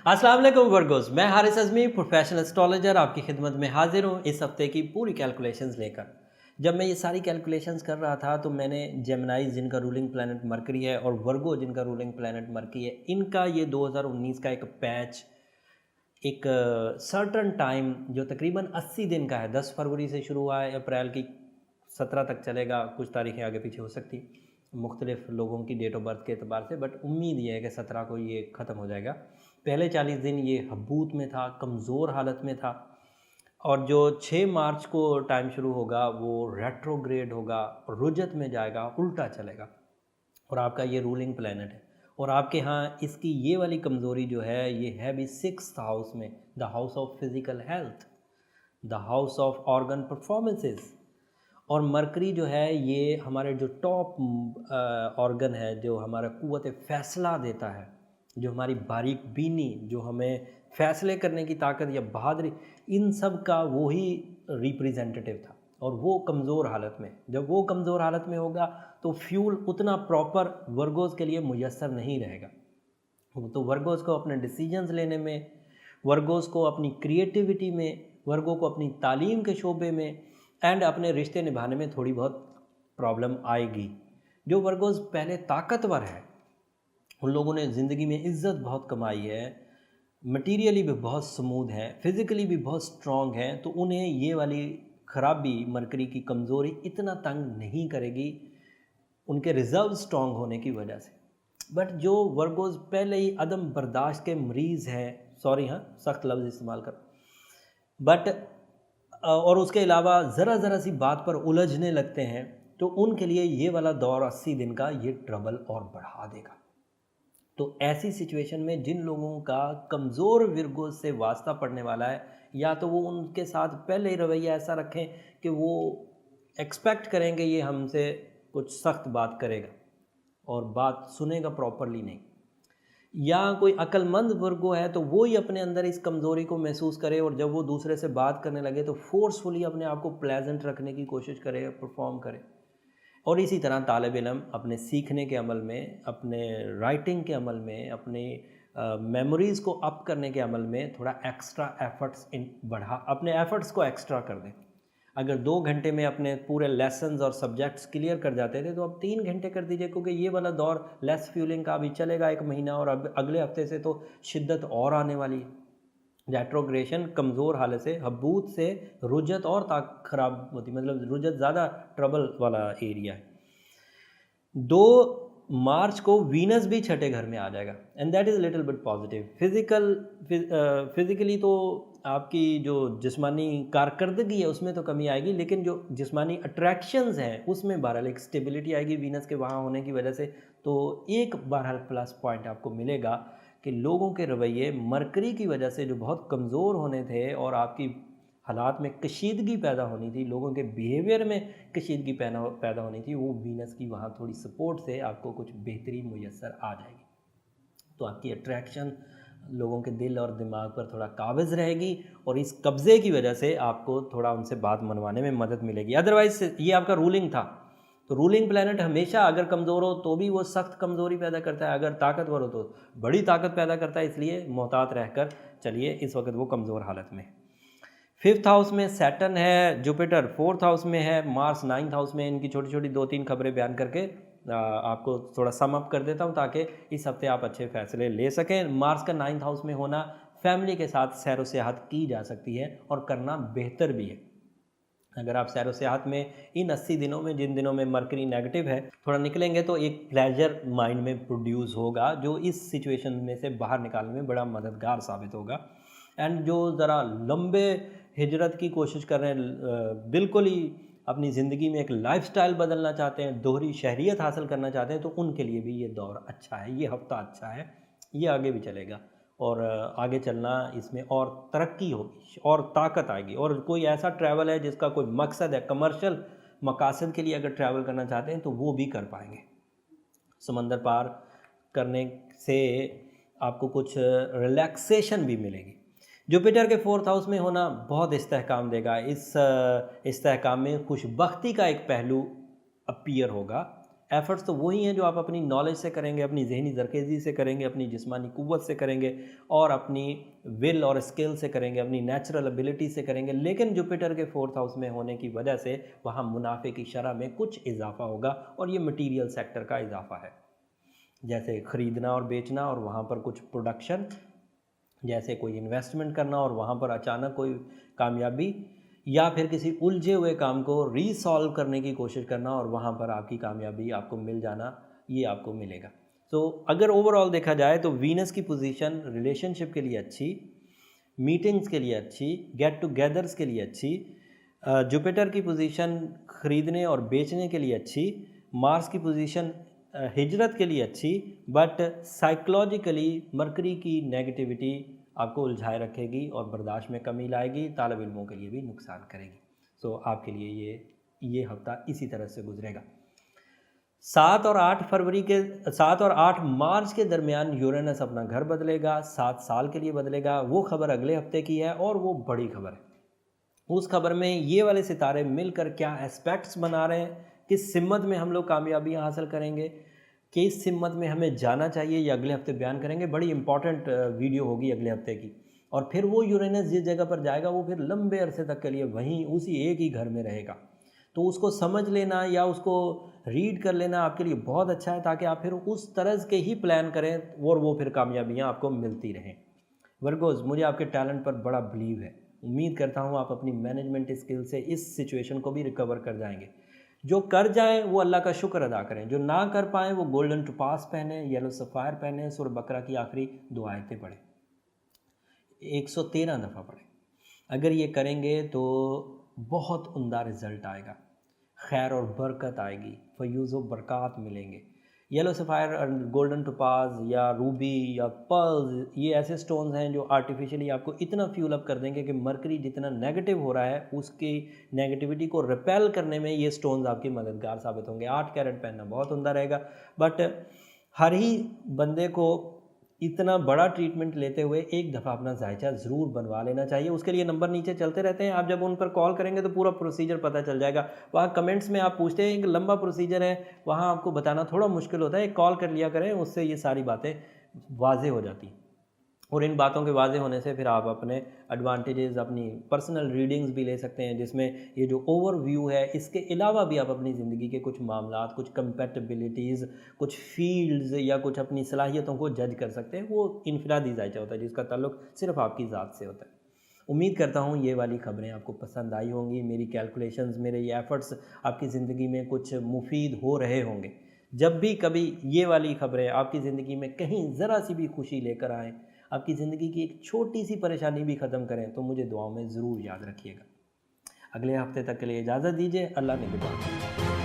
अस्सलाम वालेकुम वर्गोस, मैं हारिस अज़मी प्रोफेशनल एस्ट्रोलॉजर आपकी खिदमत में हाजिर हूँ इस हफ्ते की पूरी कैलकुलेशंस लेकर। जब मैं ये सारी कैलकुलेशंस कर रहा था तो मैंने जेमिनी जिनका रूलिंग प्लैनेट मरकरी है और वर्गो जिनका रूलिंग प्लैनेट मरकरी है, इनका ये 2019 का एक पैच, एक सर्टन टाइम जो तकरीबन 80 दिन का है, 10 फरवरी से शुरू हुआ है, अप्रैल की 17 तक चलेगा, कुछ तारीखें आगे पीछे हो सकती मुख्तलिफ लोगों की डेट ऑफ बर्थ के अतबार से, बट उम्मीद ये है कि 17 को ये ख़त्म हो जाएगा। पहले 40 दिन ये हबूत में था, कमज़ोर हालत में था, और जो 6 मार्च को टाइम शुरू होगा वो रेट्रोग्रेड होगा, रुजत में जाएगा, उल्टा चलेगा, और आपका ये रूलिंग प्लैनेट है। और आपके यहाँ इसकी ये वाली कमज़ोरी जो है ये है भी 6th हाउस में, the house of physical health, the house of organ performances. और मरकरी जो है ये हमारे जो टॉप ऑर्गन है, जो हमारा क़ुव्वत फ़ैसला देता है, जो हमारी बारीक बीनी, जो हमें फ़ैसले करने की ताकत या बहादुरी, इन सब का वो ही रिप्रेजेंटेटिव था। और वो कमज़ोर हालत में, जब वो कमज़ोर हालत में होगा तो फ्यूल उतना प्रॉपर वर्गोज़ के लिए मुयस्सर नहीं रहेगा। तो वर्गोज़ को अपने डिसीजंस लेने में, वर्गोज़ को अपनी क्रिएटिविटी में, वर्गों को अपनी तालीम के शोबे में एंड अपने रिश्ते निभाने में थोड़ी बहुत प्रॉब्लम आएगी। जो वर्गोज़ पहले ताकतवर है, उन लोगों ने ज़िंदगी में इज़्ज़त बहुत कमाई है, मटीरियली भी बहुत स्मूथ है, फिज़िकली भी बहुत स्ट्रॉन्ग है, तो उन्हें ये वाली ख़राबी, मरकरी की कमज़ोरी इतना तंग नहीं करेगी उनके रिज़र्व स्ट्रॉन्ग होने की वजह से। बट जो वर्गोज़ पहले ही अदम बर्दाश्त के मरीज़ हैं, सॉरी हाँ सख्त लफ्ज़ इस्तेमाल कर, बट और उसके अलावा ज़रा ज़रा सी बात पर उलझने लगते हैं, तो उनके लिए ये वाला दौर 80 दिन का ये ट्रबल और बढ़ा देगा। तो ऐसी सिचुएशन में जिन लोगों का कमज़ोर विर्गो से वास्ता पड़ने वाला है, या तो वो उनके साथ पहले ही रवैया ऐसा रखें कि वो एक्सपेक्ट करेंगे ये हमसे कुछ सख्त बात करेगा और बात सुनेगा प्रॉपरली नहीं, या कोई अक्लमंद वर्गो है तो वो ही अपने अंदर इस कमज़ोरी को महसूस करे और जब वो दूसरे से बात करने लगे तो फोर्सफुली अपने आप को प्लेजेंट रखने की कोशिश करे, परफॉर्म करे। और इसी तरह तालिब इल्म अपने सीखने के अमल में, अपने राइटिंग के अमल में, अपने मेमोरीज़ को अप करने के अमल में थोड़ा एक्स्ट्रा एफ़र्ट्स अपने एफ़र्ट्स को एक्स्ट्रा कर दें। अगर 2 घंटे में अपने पूरे लेसन्स और सब्जेक्ट्स क्लियर कर जाते थे तो अब 3 घंटे कर दीजिए, क्योंकि ये वाला दौर लेस फ्यूलिंग का अभी चलेगा 1 महीना, और अब अगले हफ्ते से तो शिद्दत और आने वाली है। रेट्रोग्रेशन कमज़ोर हालत से, हबूत से रुजत और ताक ख़राब होती, मतलब रुजत ज़्यादा ट्रबल वाला एरिया है। 2 मार्च को वीनस भी छठे घर में आ जाएगा and that is little bit positive. Physically तो आपकी जो जिस्मानी कारकर्दगी है उसमें तो कमी आएगी, लेकिन जो जिस्मानी अट्रैक्शंस हैं उसमें बहरहाल एक स्टेबिलिटी आएगी वीनस के वहाँ होने की वजह से। तो एक बहरहाल प्लस पॉइंट आपको मिलेगा कि लोगों के रवैये मरकरी की वजह से जो बहुत कमज़ोर होने थे और आपकी हालात में कशीदगी पैदा होनी थी, लोगों के बिहेवियर में कशीदगी पैदा होनी थी, वो वीनस की वहाँ थोड़ी सपोर्ट से आपको कुछ बेहतरी मुयस्सर आ जाएगी। तो आपकी अट्रैक्शन लोगों के दिल और दिमाग पर थोड़ा काबिज़ रहेगी और इस कब्ज़े की वजह से आपको थोड़ा उनसे बात मनवाने में मदद मिलेगी। अदरवाइज़ ये आपका रूलिंग था, तो रूलिंग प्लैनेट हमेशा अगर कमज़ोर हो तो भी वो सख्त कमज़ोरी पैदा करता है, अगर ताकतवर हो तो बड़ी ताकत पैदा करता है, इसलिए मोहतात रहकर चलिए। इस वक्त वो कमज़ोर हालत में। 5th हाउस में सैटर्न है, जुपिटर 4th हाउस में है, मार्स 9th हाउस में। इनकी छोटी छोटी 2-3 खबरें बयान करके आपको थोड़ा सम अप कर देता हूँ ताकि इस हफ्ते आप अच्छे फैसले ले सकें। मार्स का 9th हाउस में होना फैमिली के साथ सैर व सियाहत की जा सकती है और करना बेहतर भी है। अगर आप सैर व सियाहत में इन 80 दिनों में, जिन दिनों में मरकरी नेगेटिव है, थोड़ा निकलेंगे तो एक प्लेजर माइंड में प्रोड्यूस होगा जो इस सिचुएशन में से बाहर निकालने में बड़ा मददगार साबित होगा। एंड जो ज़रा लंबे हिजरत की कोशिश कर रहे हैं, बिल्कुल ही अपनी ज़िंदगी में एक लाइफस्टाइल बदलना चाहते हैं, दोहरी शहरियत हासिल करना चाहते हैं, तो उनके लिए भी ये दौर अच्छा है, ये हफ्ता अच्छा है, ये आगे भी चलेगा और आगे चलना इसमें और तरक्की होगी और ताकत आएगी। और कोई ऐसा ट्रैवल है जिसका कोई मकसद है, कमर्शियल मकासद के लिए अगर ट्रैवल करना चाहते हैं तो वो भी कर पाएंगे। समंदर पार करने से आपको कुछ रिलैक्सेशन भी मिलेगी। जुपिटर के 4th हाउस में होना बहुत इस्तेहकाम देगा। इस इस्तेहकाम में खुशबख्ती का एक पहलू अपीयर होगा एफ़र्ट्स तो वही हैं जो आप अपनी नॉलेज से करेंगे, अपनी ज़हनी ज़रखेज़ी से करेंगे, अपनी जिस्मानी क़ुव्वत से करेंगे और अपनी विल और स्किल से करेंगे, अपनी नेचुरल एबिलिटी से करेंगे। लेकिन जुपिटर के 4th हाउस में होने की वजह से वहाँ मुनाफ़े की शरह में कुछ इजाफ़ा होगा और ये मटीरियल सेक्टर का इजाफ़ा है, जैसे ख़रीदना और बेचना और वहाँ पर कुछ प्रोडक्शन, जैसे कोई इन्वेस्टमेंट करना और वहाँ पर अचानक कोई कामयाबी, या फिर किसी उलझे हुए काम को रीसॉल्व करने की कोशिश करना और वहाँ पर आपकी कामयाबी आपको मिल जाना, ये आपको मिलेगा। तो अगर ओवरऑल देखा जाए तो वीनस की पोजीशन रिलेशनशिप के लिए अच्छी, मीटिंग्स के लिए अच्छी, गेट टुगेदर्स के लिए अच्छी, जुपिटर की पोजीशन ख़रीदने और बेचने के लिए अच्छी, मार्स की पोजीशन हिजरत के लिए अच्छी, बट साइकोलॉजिकली मरकरी की नेगेटिविटी आपको उलझाए रखेगी और बर्दाश्त में कमी लाएगी, तालिब इल्मों के लिए भी नुकसान करेगी। सो आपके लिए ये हफ़्ता इसी तरह से गुजरेगा। 7 और 8 मार्च के दरमियान यूरेनस अपना घर बदलेगा, 7 साल के लिए बदलेगा। वो खबर अगले हफ्ते की है और वो बड़ी खबर है। उस खबर में ये वाले सितारे मिलकर क्या एस्पेक्ट्स बना रहे हैं, किस सिमत में हम लोग कामयाबियाँ हासिल करेंगे, किस सिमत में हमें जाना चाहिए, ये अगले हफ्ते बयान करेंगे। बड़ी इंपॉर्टेंट वीडियो होगी अगले हफ्ते की। और फिर वो यूरेनस जिस जगह पर जाएगा वो फिर लंबे अरसे तक के लिए वहीं उसी एक ही घर में रहेगा। तो उसको समझ लेना या उसको रीड कर लेना आपके लिए बहुत अच्छा है, ताकि आप फिर उस तरह के ही प्लान करें और वो फिर कामयाबियाँ आपको मिलती रहें। वर्गोज़, मुझे आपके टैलेंट पर बड़ा बिलीव है। उम्मीद करता हूँ आप अपनी मैनेजमेंट स्किल से इस सिचुएशन को भी रिकवर कर जाएंगे। जो कर जाएं वो अल्लाह का शुक्र अदा करें, जो ना कर पाएँ वो गोल्डन टोपाज पहने, येलो सफ़ायर पहने, सूरह बकरा की आखिरी 2 आयतें पढ़ें, 113 दफ़ा पढ़ें। अगर ये करेंगे तो बहुत उम्दा रिज़ल्ट आएगा, खैर और बरकत आएगी, फ़यूज़ व बरक़ात मिलेंगे। येलो सफ़ायर और गोल्डन टोपाज या रूबी या पर्ल्स, ये ऐसे स्टोन्स हैं जो आर्टिफिशियली आपको इतना फ्यूल अप कर देंगे कि मरकरी जितना नेगेटिव हो रहा है उसकी नेगेटिविटी को रिपेल करने में ये स्टोन्स आपकी मददगार साबित होंगे। 8 कैरेट पहनना बहुत उम्दा रहेगा, बट हर ही बंदे को इतना बड़ा ट्रीटमेंट लेते हुए एक दफ़ा अपना जायचा ज़रूर बनवा लेना चाहिए। उसके लिए नंबर नीचे चलते रहते हैं, आप जब उन पर कॉल करेंगे तो पूरा प्रोसीजर पता चल जाएगा। वहाँ कमेंट्स में आप पूछते हैं, एक लंबा प्रोसीजर है, वहाँ आपको बताना थोड़ा मुश्किल होता है, एक कॉल कर लिया करें, उससे ये सारी बातें वाज़े हो जाती हैं। और इन बातों के वाज़े होने से फिर आप अपने एडवांटेजेस, अपनी पर्सनल रीडिंग्स भी ले सकते हैं, जिसमें ये जो ओवरव्यू है इसके अलावा भी आप अपनी ज़िंदगी के कुछ मामलात, कुछ कंपैटिबिलिटीज़, कुछ फील्ड्स या कुछ अपनी सलाहियतों को जज कर सकते हैं। वो इनफरादी जायचा होता है जिसका ताल्लुक सिर्फ आपकी ज़ात से होता है। उम्मीद करता हूँ ये वाली ख़बरें आपको पसंद आई होंगी, मेरी कैलकुलेशंस, मेरे ये एफ़र्ट्स आपकी ज़िंदगी में कुछ मुफीद हो रहे होंगे। जब भी कभी ये वाली ख़बरें आपकी ज़िंदगी में कहीं ज़रा सी भी खुशी लेकर आएँ, आपकी ज़िंदगी की एक छोटी सी परेशानी भी ख़त्म करें, तो मुझे दुआओं में ज़रूर याद रखिएगा। अगले हफ्ते तक के लिए इजाज़त दीजिए। अल्लाह निगहबान।